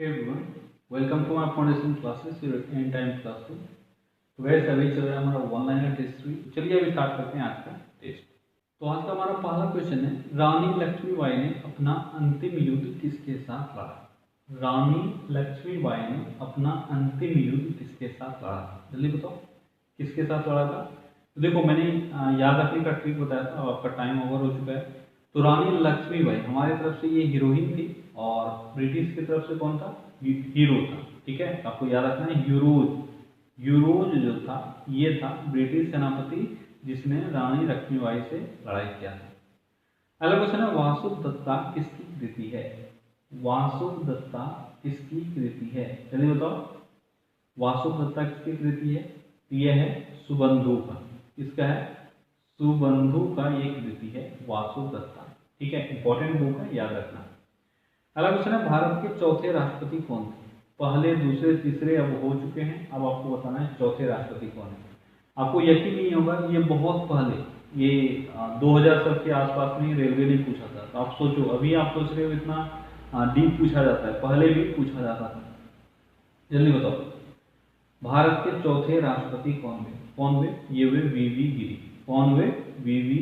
Hey everyone, welcome to my foundation classes, your end time classes. तो वैसे अभी चल रहा है हमारा वन लाइनर टेस्ट भी। चलिए अभी स्टार्ट करते हैं आज का टेस्ट। तो आज का हमारा पहला क्वेश्चन है, रानी लक्ष्मीबाई ने अपना अंतिम युद्ध किसके साथ लड़ा? रानी लक्ष्मीबाई ने अपना अंतिम युद्ध किसके साथ लड़ा? जल्दी बताओ किसके साथ लड़ा था? तो देखो मैंने याद रखने का ट्रिक बताया था, आपका टाइम ओवर हो चुका है। तो रानी लक्ष्मीबाई हमारी तरफ से ये हीरोइन थी और ब्रिटिश की तरफ से कौन था? हीरो था। ठीक है, आपको याद रखना है यूरोज। यूरोज जो था ये था ब्रिटिश सेनापति जिसने रानी लक्ष्मीबाई से लड़ाई किया था। अगला क्वेश्चन है, वासुदत्ता किसकी कृति है? वासुदत्ता किसकी कृति है? चलिए बताओ वासुदत्ता किसकी कृति है? यह है सुबंधु का। किसका है? सुबंधु का ये कृति है वासुदत्ता। ठीक है, इंपॉर्टेंट बुक है, याद रखना। अगला क्वेश्चन है, भारत के चौथे राष्ट्रपति कौन थे? पहले, दूसरे, तीसरे अब हो चुके हैं, अब आपको बताना है चौथे राष्ट्रपति कौन है। आपको यकीन नहीं होगा, ये बहुत पहले, ये 2000 सब के आसपास में रेलवे ने पूछा था। तो आप सोचो, अभी आप सोच रहे हो इतना डीप पूछा जाता है, पहले भी पूछा जाता था। जल्दी बताओ भारत के चौथे राष्ट्रपति कौन हुए? कौन हुए? ये हुए वीवी गिरी। कौन हुए? वीवी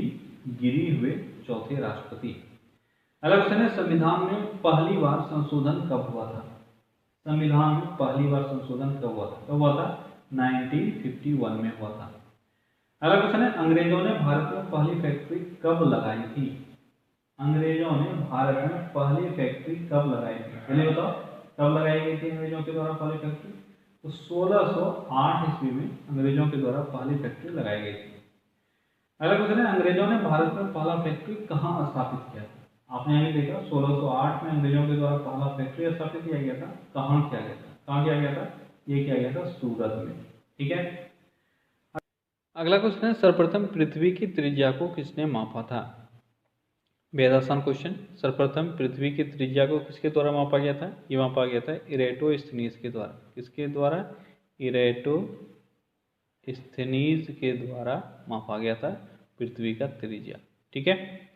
गिरी हुए चौथे राष्ट्रपति। अगला क्वेश्चन है, संविधान में पहली बार संशोधन कब हुआ था? संविधान में पहली बार संशोधन कब हुआ था? कब हुआ था? 1951 में हुआ था। अगला क्वेश्चन है, अंग्रेजों ने भारत में पहली फैक्ट्री कब लगाई थी? अंग्रेजों ने भारत में पहली फैक्ट्री कब लगाई थी? चलिए बताओ कब लगाई गई थी अंग्रेजों के द्वारा पहली फैक्ट्री? तो 1608 ईस्वी में अंग्रेजों के द्वारा पहली फैक्ट्री लगाई गई थी। अगला क्वेश्चन है, अंग्रेजों ने भारत में पहला फैक्ट्री कहाँ स्थापित किया था? आपने अभी देखा 1608 में अंग्रेजों के द्वारा पहला फैक्ट्री स्थापित किया गया था। कहाँ किया गया था? कहाँ किया गया था? ये किया गया था सूरत में। ठीक है। अगला क्वेश्चन है, सर्वप्रथम पृथ्वी की त्रिज्या को किसने मापा था? बेहद आसान क्वेश्चन। सर्वप्रथम पृथ्वी की त्रिज्या को किसके द्वारा मापा गया था? ये मापा गया था इरेटोस्थनीज के द्वारा। किसके द्वारा? इरेटोस्थनीज के द्वारा मापा गया था पृथ्वी का त्रिज्या। ठीक है।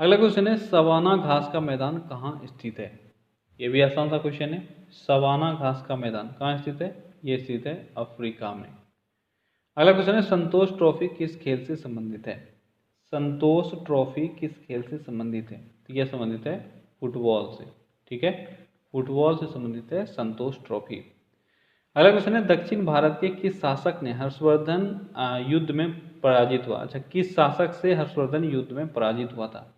अगला क्वेश्चन है, सवाना घास का मैदान कहाँ स्थित है? ये भी आसान सा क्वेश्चन है। सवाना घास का मैदान कहाँ स्थित है? ये स्थित है अफ्रीका में। अगला क्वेश्चन है, संतोष ट्रॉफी किस खेल से संबंधित है? संतोष ट्रॉफी किस खेल से संबंधित है? तो यह संबंधित है फुटबॉल से। ठीक है, फुटबॉल से संबंधित है संतोष ट्रॉफी। अगला क्वेश्चन है, दक्षिण भारत के किस शासक ने हर्षवर्धन युद्ध में पराजित हुआ? अच्छा, किस शासक से हर्षवर्धन युद्ध में पराजित हुआ था?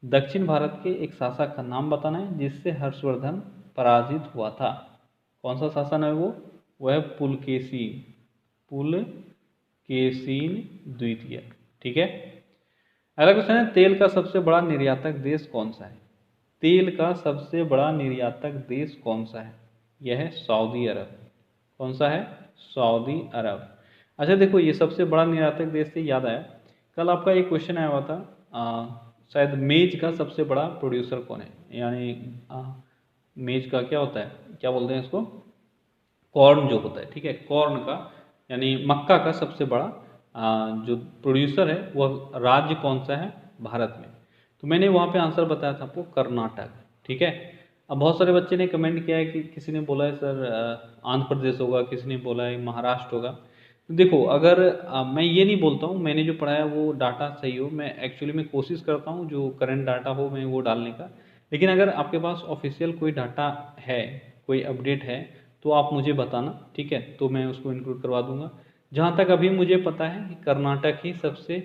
दक्षिण भारत के एक शासक का नाम बताना है जिससे हर्षवर्धन पराजित हुआ था। कौन सा शासन है वो? वह है पुलकेशिन। पुलकेशिन द्वितीय। ठीक है। अगला क्वेश्चन है, तेल का सबसे बड़ा निर्यातक देश कौन सा है? तेल का सबसे बड़ा निर्यातक देश कौन सा है? यह है सऊदी अरब। कौन सा है? सऊदी अरब। अच्छा देखो, ये सबसे बड़ा निर्यातक देश से याद आया, कल आपका एक क्वेश्चन आया हुआ था, शायद मेज का सबसे बड़ा प्रोड्यूसर कौन है? यानी मेज का क्या होता है, क्या बोलते हैं इसको? कॉर्न जो होता है। ठीक है, कॉर्न का यानी मक्का का सबसे बड़ा जो प्रोड्यूसर है वह राज्य कौन सा है भारत में? तो मैंने वहाँ पे आंसर बताया था आपको, कर्नाटक। ठीक है। अब बहुत सारे बच्चे ने कमेंट किया है कि किसी ने बोला है सर आंध्र प्रदेश होगा, किसी ने बोला है महाराष्ट्र होगा। तो देखो, अगर मैं ये नहीं बोलता हूँ मैंने जो पढ़ाया वो डाटा सही हो, मैं एक्चुअली में कोशिश करता हूँ जो करंट डाटा हो मैं वो डालने का। लेकिन अगर आपके पास ऑफिशियल कोई डाटा है, कोई अपडेट है, तो आप मुझे बताना। ठीक है, तो मैं उसको इंक्लूड करवा दूंगा। जहाँ तक अभी मुझे पता है कि कर्नाटक ही सबसे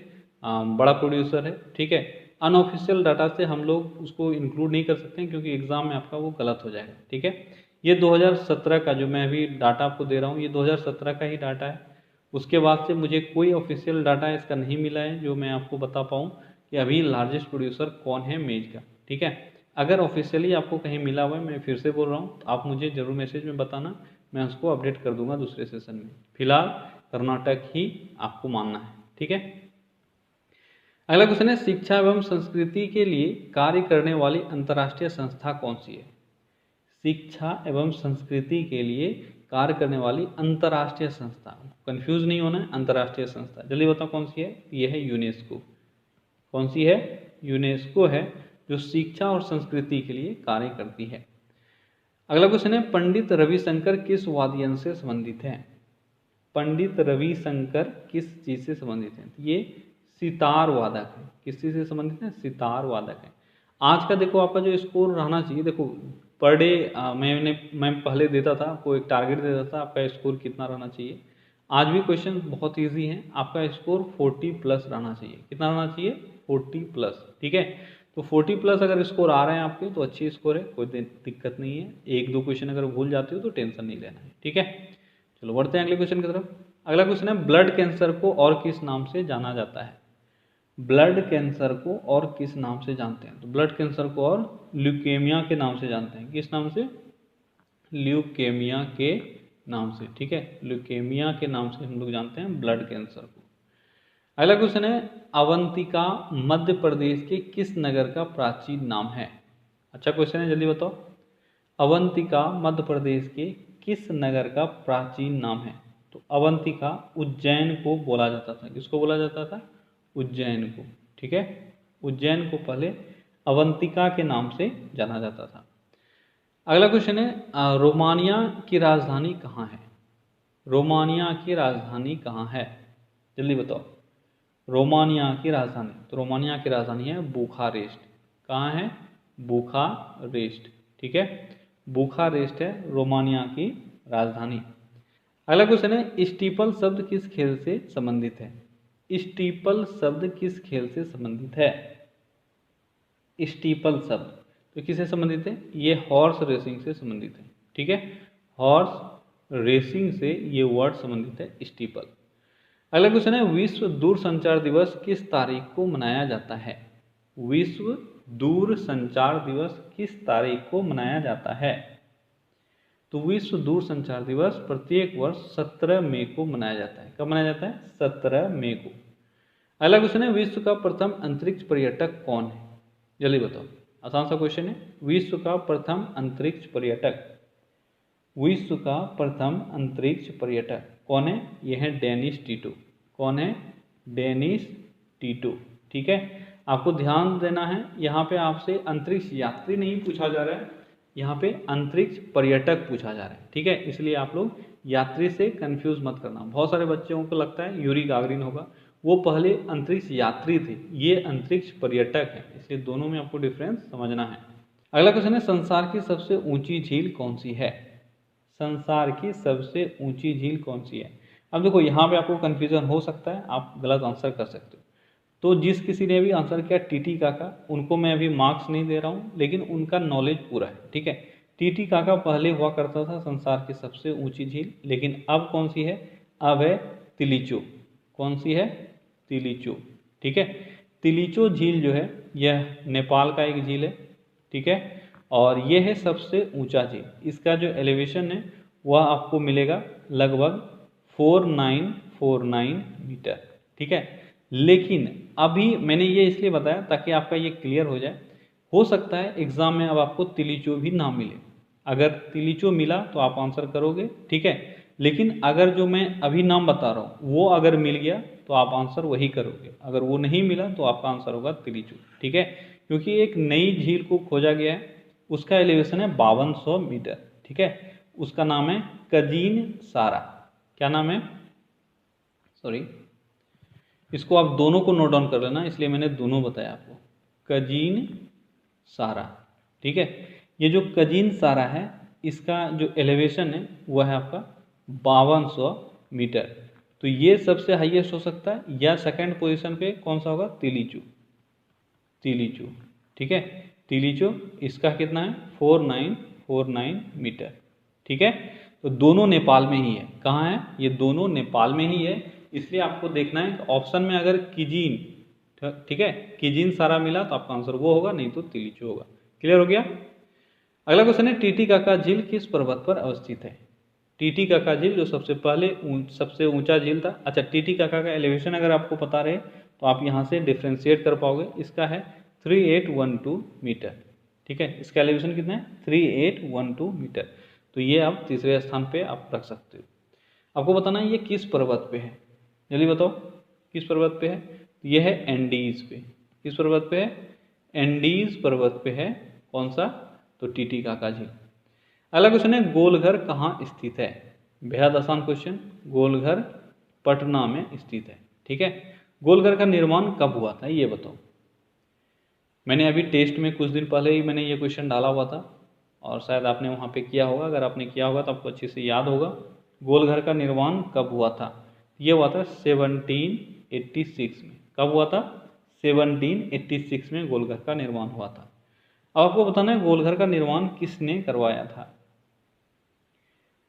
बड़ा प्रोड्यूसर है। ठीक है, अनऑफिशियल डाटा से हम लोग उसको इंक्लूड नहीं कर सकते क्योंकि एग्जाम में आपका वो गलत हो जाएगा। ठीक है, ये 2017 का जो मैं अभी डाटा आपको दे रहा हूँ ये 2017 का ही डाटा है। उसके बाद से मुझे कोई ऑफिशियल डाटा इसका नहीं मिला है जो मैं आपको बता पाऊँ कि अभी लार्जेस्ट प्रोड्यूसर कौन है मेज का। ठीक है, अगर ऑफिशियली आपको कहीं मिला हुआ है, मैं फिर से बोल रहा हूँ, आप मुझे जरूर मैसेज में बताना, मैं उसको अपडेट कर दूंगा दूसरे सेशन में। फिलहाल कर्नाटक ही आपको मानना है। ठीक है। अगला क्वेश्चन है, शिक्षा एवं संस्कृति के लिए कार्य करने वाली अंतर्राष्ट्रीय संस्था कौन सी है? शिक्षा एवं संस्कृति के लिए कार्य करने वाली अंतर्राष्ट्रीय संस्था, कंफ्यूज नहीं होना है, अंतर्राष्ट्रीय संस्था। जल्दी बताओ कौन सी है? ये है यूनेस्को। कौन सी है? यूनेस्को है जो शिक्षा और संस्कृति के लिए कार्य करती है। अगला क्वेश्चन है पंडित रविशंकर किस वाद्ययंत्र से संबंधित है? पंडित रविशंकर किस चीज से संबंधित है? ये सितार वादक है। किस चीज से संबंधित है? सितार वादक है। आज का देखो आपका जो स्कोर रहना चाहिए, देखो पर डे मैं पहले देता था आपको, एक टारगेट देता था आपका स्कोर कितना रहना चाहिए। आज भी क्वेश्चन बहुत इजी है, आपका स्कोर 40 प्लस रहना चाहिए। कितना रहना चाहिए? 40 प्लस। ठीक है, तो 40 प्लस अगर स्कोर आ रहे हैं आपके तो अच्छी स्कोर है, कोई दिक्कत नहीं है। एक दो क्वेश्चन अगर भूल जाते हो तो टेंशन नहीं लेना है। ठीक है, चलो बढ़ते हैं अगले क्वेश्चन की तरफ। अगला क्वेश्चन है ब्लड कैंसर को और किस नाम से जाना जाता है? ब्लड कैंसर को और किस नाम से जानते हैं? तो ब्लड कैंसर को और ल्यूकेमिया के नाम से जानते हैं। किस नाम से? ल्यूकेमिया के नाम से। ठीक है, ल्यूकेमिया के नाम से हम लोग जानते हैं ब्लड कैंसर को। अगला क्वेश्चन है अवंतिका मध्य प्रदेश के किस नगर का प्राचीन नाम है? अच्छा क्वेश्चन है, जल्दी बताओ। अवंतिका मध्य प्रदेश के किस नगर का प्राचीन नाम है? तो अवंतिका उज्जैन को बोला जाता था। किसको बोला जाता था? उज्जैन को। ठीक है, उज्जैन को पहले अवंतिका के नाम से जाना जाता था। अगला क्वेश्चन है रोमानिया की राजधानी कहाँ है? रोमानिया की राजधानी कहाँ है? जल्दी बताओ। रोमानिया की राजधानी, तो रोमानिया की राजधानी है बुखारेस्ट। कहाँ है? बुखारेस्ट। ठीक है, बुखारेस्ट है रोमानिया की राजधानी। अगला क्वेश्चन है स्टीपल शब्द किस खेल से संबंधित है? स्टीपल शब्द किस खेल से संबंधित है? स्टीपल शब्द तो किससे संबंधित है? ये हॉर्स रेसिंग से संबंधित है। ठीक है, हॉर्स रेसिंग से ये वर्ड संबंधित है स्टीपल। अगला क्वेश्चन है विश्व दूरसंचार दिवस किस तारीख को मनाया जाता है? विश्व दूरसंचार दिवस किस तारीख को मनाया जाता है? तो विश्व दूरसंचार दिवस प्रत्येक वर्ष 17 मई को मनाया जाता है। कब मनाया जाता है? 17 मई को। अगला क्वेश्चन है विश्व का प्रथम अंतरिक्ष पर्यटक कौन है? जल्दी बताओ, आसान सा क्वेश्चन है। विश्व का प्रथम अंतरिक्ष पर्यटक, विश्व का प्रथम अंतरिक्ष पर्यटक कौन है? यह है डेनिस टीटो। कौन है? Dennis Tito. ठीक है, आपको ध्यान देना है, यहाँ पे आपसे अंतरिक्ष यात्री नहीं पूछा जा रहा है, यहाँ पे अंतरिक्ष पर्यटक पूछा जा रहा है। ठीक है, इसलिए आप लोग यात्री से कंफ्यूज मत करना। बहुत सारे बच्चों को लगता है यूरी गागरिन होगा, वो पहले अंतरिक्ष यात्री थे, ये अंतरिक्ष पर्यटक है, इसलिए दोनों में आपको डिफरेंस समझना है। अगला क्वेश्चन है संसार की सबसे ऊंची झील कौन सी है? संसार की सबसे ऊंची झील कौन सी है? अब देखो यहाँ पे आपको कंफ्यूजन हो सकता है, आप गलत आंसर कर सकते हो। तो जिस किसी ने भी आंसर किया टीटी काका, उनको मैं अभी मार्क्स नहीं दे रहा हूँ, लेकिन उनका नॉलेज पूरा है। ठीक है, टीटी काका पहले हुआ करता था संसार की सबसे ऊंची झील, लेकिन अब कौन सी है? अब है तिलिचो। कौन सी है? तिलिचो। ठीक है, तिलिचो झील जो है यह नेपाल का एक झील है। ठीक है, और यह है सबसे ऊंचा झील। इसका जो एलिवेशन है वह आपको मिलेगा लगभग 4949 मीटर। ठीक है, लेकिन अभी मैंने ये इसलिए बताया ताकि आपका ये क्लियर हो जाए। हो सकता है एग्जाम में अब आपको तिलिचो भी ना मिले, अगर तिलिचो मिला तो आप आंसर करोगे। ठीक है, लेकिन अगर जो मैं अभी नाम बता रहा हूँ वो अगर मिल गया तो आप आंसर वही करोगे, अगर वो नहीं मिला तो आपका आंसर होगा तिलिचो। ठीक है, क्योंकि एक नई झील को खोजा गया है, उसका एलिवेशन है 5200 मीटर। ठीक है, उसका नाम है कजीन सारा। क्या नाम है? सॉरी, इसको आप दोनों को नोट डाउन कर लेना, इसलिए मैंने दोनों बताया आपको। कजीन सारा। ठीक है, ये जो कजीन सारा है इसका जो एलिवेशन है वह है आपका 5200 मीटर। तो ये सबसे हाईएस्ट हो सकता है, या सेकंड पोजीशन पे कौन सा होगा? तिलिचो। तिलिचो। ठीक है, तिलिचो इसका कितना है? 4949 मीटर। ठीक है, तो दोनों नेपाल में ही है। कहाँ है? ये दोनों नेपाल में ही है, इसलिए आपको देखना है कि ऑप्शन में अगर किजीन, ठीक है, किजीन सारा मिला तो आपका आंसर वो होगा, नहीं तो तिलिचो होगा। क्लियर हो गया? अगला क्वेश्चन है टीटी काका झील किस पर्वत पर अवस्थित है? टीटी काका झील जो सबसे पहले सबसे ऊंचा झील था। अच्छा, टीटी काका का एलिवेशन अगर आपको पता रहे तो आप यहाँ से डिफ्रेंशिएट कर पाओगे। इसका है 3812 मीटर। ठीक है, इसका एलिवेशन कितना है? 3812 मीटर। तो ये आप तीसरे स्थान पे आप रख सकते हो। आपको बताना है ये किस पर्वत पे है, जल्दी बताओ किस पर्वत पे है? ये है एंडीज पे। किस पर्वत पे है? एंडीज पर्वत पे है। कौन सा? तो टीटी काका झील। अगला क्वेश्चन है गोलघर कहाँ स्थित है। बेहद आसान क्वेश्चन, गोलघर पटना में स्थित है। ठीक है, गोलघर का निर्माण कब हुआ था ये बताओ। मैंने अभी टेस्ट में कुछ दिन पहले ही मैंने ये क्वेश्चन डाला हुआ था और शायद आपने वहाँ पे किया होगा। अगर आपने किया होगा तो आपको अच्छे से याद होगा। गोलघर का निर्माण कब हुआ था? ये हुआ था 1786 में। कब हुआ था? 1786 में गोलघर का निर्माण हुआ था। अब आपको बताना है गोलघर का निर्माण किसने करवाया था।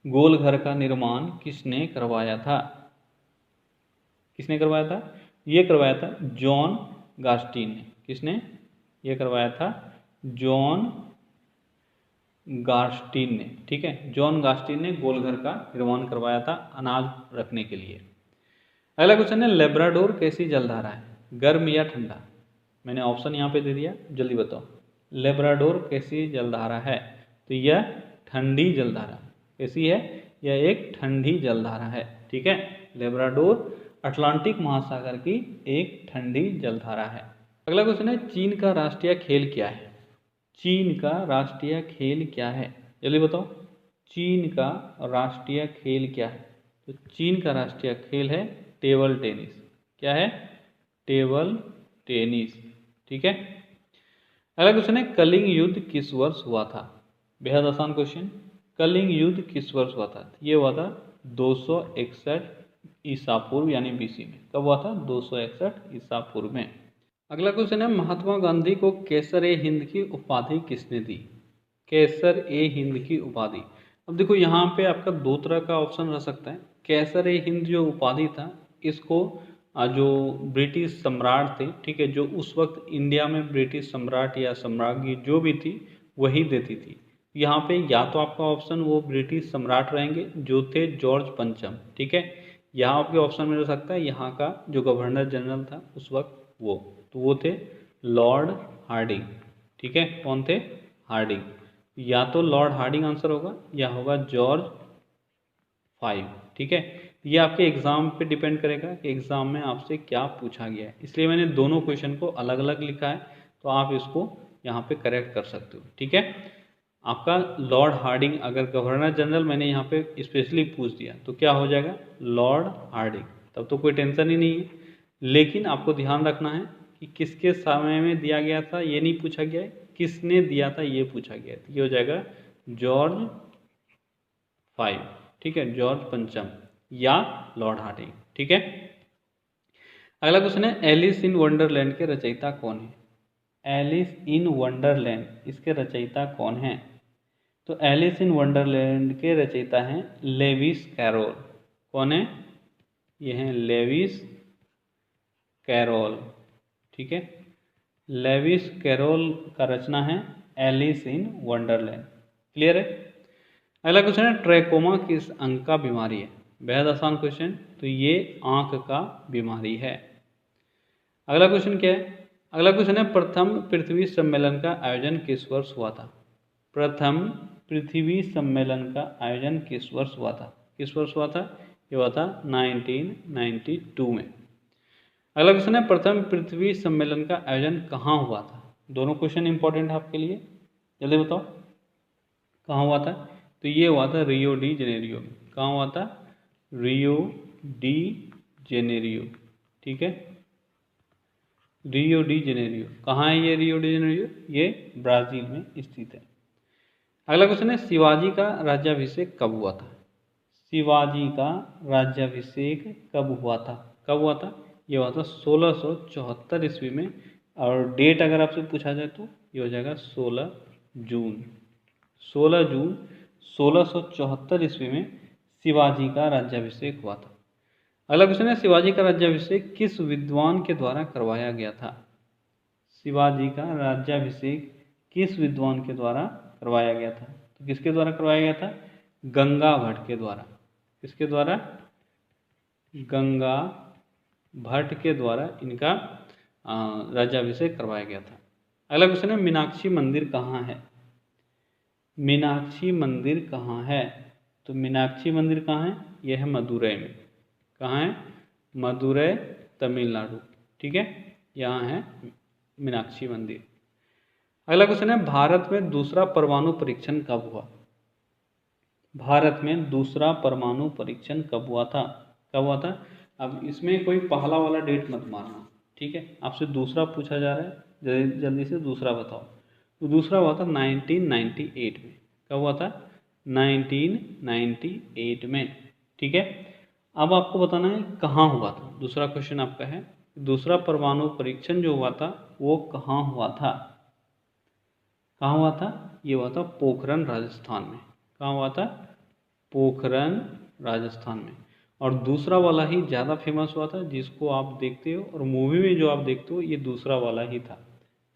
गोलघर का निर्माण किसने करवाया था? किसने करवाया था? ये करवाया था जॉन गास्टिन ने। किसने ये करवाया था? जॉन गास्टिन ने। ठीक है, जॉन गास्टिन ने गोलघर का निर्माण करवाया था अनाज रखने के लिए। अगला क्वेश्चन है लेब्राडोर कैसी जलधारा है, गर्म या ठंडा? मैंने ऑप्शन यहाँ पे दे दिया, जल्दी बताओ। लेब्राडोर कैसी जलधारा है? तो यह ठंडी जलधारा। कैसी है? यह एक ठंडी जलधारा है। ठीक है, लेब्राडोर अटलांटिक महासागर की एक ठंडी जलधारा है। अगला क्वेश्चन है चीन का राष्ट्रीय खेल क्या है? चीन का राष्ट्रीय खेल क्या है? जल्दी बताओ, चीन का राष्ट्रीय खेल क्या है? तो चीन का राष्ट्रीय खेल है टेबल टेनिस। क्या है? Table tennis. ठीक है, अगला क्वेश्चन है कलिंग युद्ध किस वर्ष हुआ था? बेहद आसान क्वेश्चन, कलिंग युद्ध किस वर्ष हुआ था? ये हुआ था 261 ईसा पूर्व यानी बीसी में। कब हुआ था? 261 ईसा पूर्व में। अगला क्वेश्चन है महात्मा गांधी को केसर ए हिंद की उपाधि किसने दी? केसर ए हिंद की उपाधि। अब देखो यहाँ पे आपका दो तरह का ऑप्शन रह सकता है। केसर ए हिंद जो उपाधि था, इसको जो ब्रिटिश सम्राट थे, ठीक है, जो उस वक्त इंडिया में ब्रिटिश सम्राट या सम्राज्ञी जो भी थी वही देती थी। यहाँ पे या तो आपका ऑप्शन वो ब्रिटिश सम्राट रहेंगे जो थे जॉर्ज पंचम। ठीक है, यहाँ आपके ऑप्शन में रह सकता है यहाँ का जो गवर्नर जनरल था उस वक्त वो थे लॉर्ड हार्डिंग। ठीक है, कौन थे? हार्डिंग। या तो लॉर्ड हार्डिंग आंसर होगा या होगा जॉर्ज 5। ठीक है, ये आपके एग्जाम पे डिपेंड करेगा कि एग्जाम में आपसे क्या पूछा गया है, इसलिए मैंने दोनों क्वेश्चन को अलग अलग लिखा है, तो आप इसको यहाँ पे करेक्ट कर सकते हो। ठीक है, आपका लॉर्ड हार्डिंग, अगर गवर्नर जनरल मैंने यहाँ पे स्पेशली पूछ दिया तो क्या हो जाएगा? Lord Hardinge. तब तो कोई टेंशन ही नहीं है, लेकिन आपको ध्यान रखना है कि किसके समय में दिया गया था ये नहीं पूछा गया है, किसने दिया था ये पूछा गया है। ये हो जाएगा जॉर्ज 5। ठीक है, जॉर्ज पंचम या लॉर्ड हार्डिंग। ठीक है, अगला क्वेश्चन है एलिस इन वंडरलैंड के रचयिता कौन है? एलिस इन वंडरलैंड इसके रचयिता कौन है? तो एलिस इन वंडरलैंड के रचयिता हैं लेविस कैरोल। कौन है? ये हैं लेविस कैरोल। ठीक है, लेविस कैरोल का रचना है एलिस इन वंडरलैंड। क्लियर है? अगला क्वेश्चन है ट्रैकोमा किस अंग का बीमारी है? बेहद आसान क्वेश्चन, तो ये आंख का बीमारी है। अगला क्वेश्चन क्या है? अगला क्वेश्चन है प्रथम पृथ्वी सम्मेलन का आयोजन किस वर्ष हुआ था? प्रथम पृथ्वी सम्मेलन का आयोजन किस वर्ष हुआ था? किस वर्ष हुआ था? ये हुआ था 1992 में। अगला क्वेश्चन है प्रथम पृथ्वी सम्मेलन का आयोजन कहाँ हुआ था? दोनों क्वेश्चन इंपॉर्टेंट है आपके लिए, जल्दी बताओ कहाँ हुआ था? तो ये हुआ था रियो डी जेनेरियो में। कहाँ हुआ था? Rio de Janeiro. ठीक है, रियो डी जेनेरियो कहाँ है? ये रियो डी जेनेरियो ये ब्राजील में स्थित है। अगला क्वेश्चन है शिवाजी का राज्याभिषेक कब हुआ था? शिवाजी का राज्याभिषेक कब हुआ था? कब हुआ था? ये हुआ था 1674 ईस्वी में, और डेट अगर आपसे पूछा जाए तो ये हो जाएगा 16 जून। 16 जून 1674 ईस्वी में शिवाजी का राज्याभिषेक हुआ था। अगला क्वेश्चन है शिवाजी का राज्याभिषेक किस विद्वान के द्वारा करवाया गया था? शिवाजी का राज्याभिषेक किस विद्वान के द्वारा करवाया गया था? तो किसके द्वारा करवाया गया था? गंगा भट्ट के द्वारा। किसके द्वारा? गंगा भट्ट के द्वारा इनका राज्याभिषेक करवाया गया था। अगला क्वेश्चन है मीनाक्षी मंदिर कहाँ है? मीनाक्षी मंदिर कहाँ है? तो मीनाक्षी मंदिर कहाँ है? यह है मदुरई में। कहाँ है? मदुरई, तमिलनाडु। ठीक है, यहाँ है मीनाक्षी मंदिर। अगला क्वेश्चन है भारत में दूसरा परमाणु परीक्षण कब हुआ? भारत में दूसरा परमाणु परीक्षण कब हुआ था? कब हुआ था? अब इसमें कोई पहला वाला डेट मत मारना, ठीक है। आपसे दूसरा पूछा जा रहा है, जल्दी जल्दी से दूसरा बताओ। तो दूसरा हुआ था 1998 में। कब हुआ था? 1998 में, ठीक है। अब आपको बताना है कहाँ हुआ था। दूसरा क्वेश्चन आपका है दूसरा परमाणु परीक्षण जो हुआ था वो कहाँ हुआ था? कहाँ हुआ था? ये हुआ था पोखरण राजस्थान में। कहाँ हुआ था? पोखरण राजस्थान में। और दूसरा वाला ही ज़्यादा फेमस हुआ था, जिसको आप देखते हो और मूवी में जो आप देखते हो ये दूसरा वाला ही था,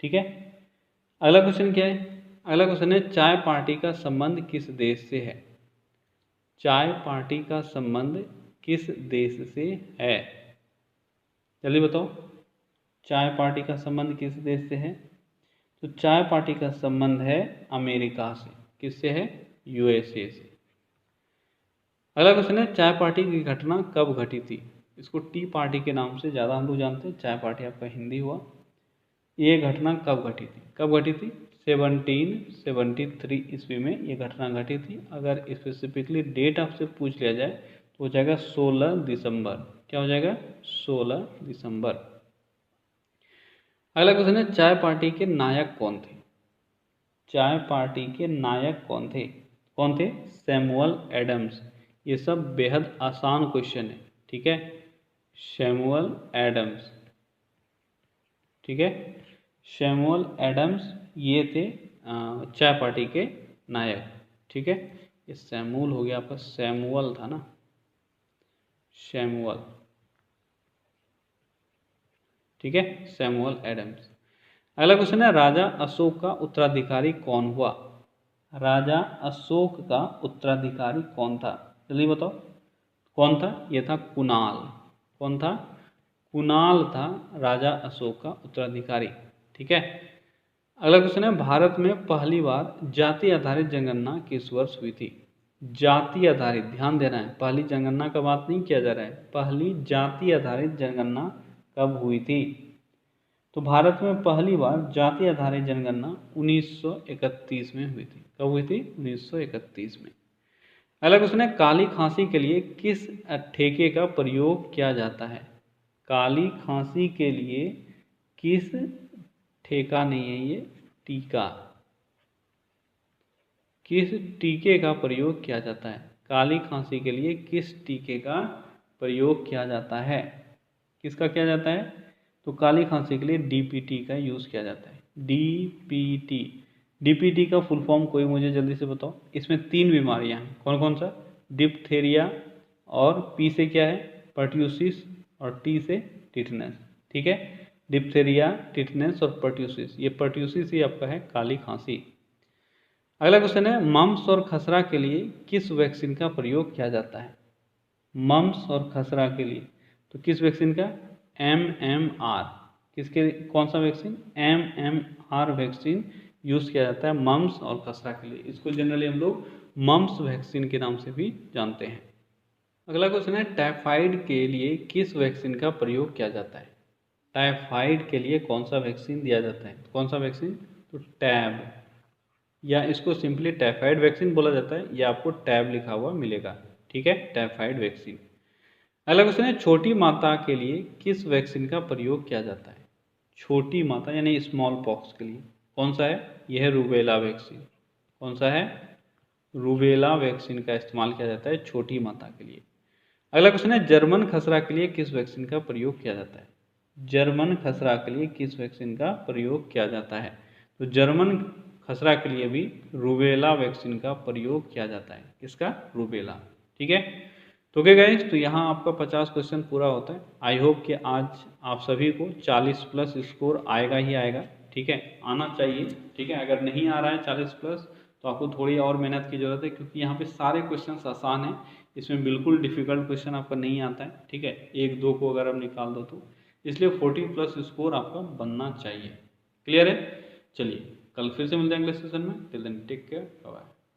ठीक है। अगला क्वेश्चन क्या है? अगला क्वेश्चन है चाय पार्टी का संबंध किस देश से है? चाय पार्टी का संबंध किस देश से है? जल्दी बताओ, चाय पार्टी का संबंध किस देश से है? तो चाय पार्टी का संबंध है अमेरिका से। किससे है? यूएसए से। अगला क्वेश्चन है चाय पार्टी की घटना कब घटी थी? इसको टी पार्टी के नाम से ज़्यादा हम लोग जानते हैं, चाय पार्टी आपका हिंदी हुआ। ये घटना कब घटी थी? कब घटी थी? 1773 ईस्वी में ये घटना घटी थी। अगर स्पेसिफिकली डेट आपसे पूछ लिया जाए तो हो जाएगा 16 दिसंबर। क्या हो जाएगा? 16 दिसंबर। अगला क्वेश्चन है चाय पार्टी के नायक कौन थे? चाय पार्टी के नायक कौन थे? कौन थे? Samuel Adams. ये सब बेहद आसान क्वेश्चन है, ठीक है। सैमुअल एडम्स, ठीक है। सैमुअल एडम्स ये थे चाय पार्टी के नायक, ठीक है। ये सैमुअल हो गया आपका, सैमुअल था ना, सैमुअल, ठीक है, सैमुअल एडम्स। अगला क्वेश्चन है राजा अशोक का उत्तराधिकारी कौन हुआ? राजा अशोक का उत्तराधिकारी कौन था? जल्दी बताओ, कौन था? ये था कुणाल। कौन था? कुणाल था राजा अशोक का उत्तराधिकारी, ठीक है। अगला क्वेश्चन है भारत में पहली बार जाति आधारित जनगणना किस वर्ष हुई थी? जाति आधारित, ध्यान देना है, पहली जनगणना का बात नहीं किया जा रहा है, पहली जाति आधारित जनगणना कब हुई थी? तो भारत में पहली बार जाति आधारित जनगणना 1931 में हुई थी। कब हुई थी? 1931 में। अगला क्वेश्चन है काली खांसी के लिए किस ठेके का प्रयोग किया जाता है? काली खांसी के लिए किस ठेका नहीं है ये, टीका, किस टीके का प्रयोग किया जाता है? काली खांसी के लिए किस टीके का प्रयोग किया जाता है? किसका किया जाता है? तो काली खांसी के लिए डीपीटी का यूज़ किया जाता है। डीपीटी, डीपीटी का फुल फॉर्म कोई मुझे जल्दी से बताओ। इसमें 3 बीमारियां हैं, कौन कौन सा? डिप्थेरिया, और पी से क्या है? पर्ट्यूसिस, और टी से टिटनेस, ठीक है। डिप्थेरिया, टिटनेस और पर्ट्यूसिस, ये पर्ट्यूसिस ही आपका है काली खांसी। अगला क्वेश्चन है मम्स और खसरा के लिए किस वैक्सीन का प्रयोग किया जाता है? मम्स और खसरा के लिए तो किस वैक्सीन का? MMR। किसके, कौन सा वैक्सीन? MMR वैक्सीन यूज़ किया जाता है मम्स और खसरा के लिए। इसको जनरली हम लोग मम्स वैक्सीन के नाम से भी जानते हैं। अगला क्वेश्चन है टाइफाइड के लिए किस वैक्सीन का प्रयोग किया जाता है? टाइफाइड के लिए कौन सा वैक्सीन दिया जाता है? कौन सा वैक्सीन? तो टैब, या इसको सिंपली टाइफाइड वैक्सीन बोला जाता है, या आपको टैब लिखा हुआ मिलेगा, ठीक है, टाइफाइड वैक्सीन। अगला क्वेश्चन है छोटी माता के लिए किस वैक्सीन का प्रयोग किया जाता है? छोटी माता यानी स्मॉल पॉक्स के लिए कौन सा है? यह है रूबेला वैक्सीन। कौन सा है? रूबेला वैक्सीन का इस्तेमाल किया जाता है छोटी माता के लिए। अगला क्वेश्चन है जर्मन खसरा के लिए किस वैक्सीन का प्रयोग किया जाता है? जर्मन खसरा के लिए किस वैक्सीन का प्रयोग किया जाता है? तो जर्मन खसरा के लिए भी रूबेला वैक्सीन का प्रयोग किया जाता है। किसका? रूबेला, ठीक है। तो ओके गाइस, तो यहाँ आपका 50 क्वेश्चन पूरा होता है। आई होप कि आज आप सभी को 40 प्लस स्कोर आएगा ही आएगा, ठीक है, आना चाहिए, ठीक है। अगर नहीं आ रहा है 40 प्लस तो आपको थोड़ी और मेहनत की जरूरत है, क्योंकि यहाँ पे सारे क्वेश्चन आसान हैं, इसमें बिल्कुल डिफिकल्ट क्वेश्चन आपका नहीं आता है, ठीक है। 1-2 को अगर आप निकाल दो तो, इसलिए 40 प्लस स्कोर आपका बनना चाहिए। क्लियर है? चलिए कल फिर से मिलते हैं अगले सेशन में। Till then take care, bye bye.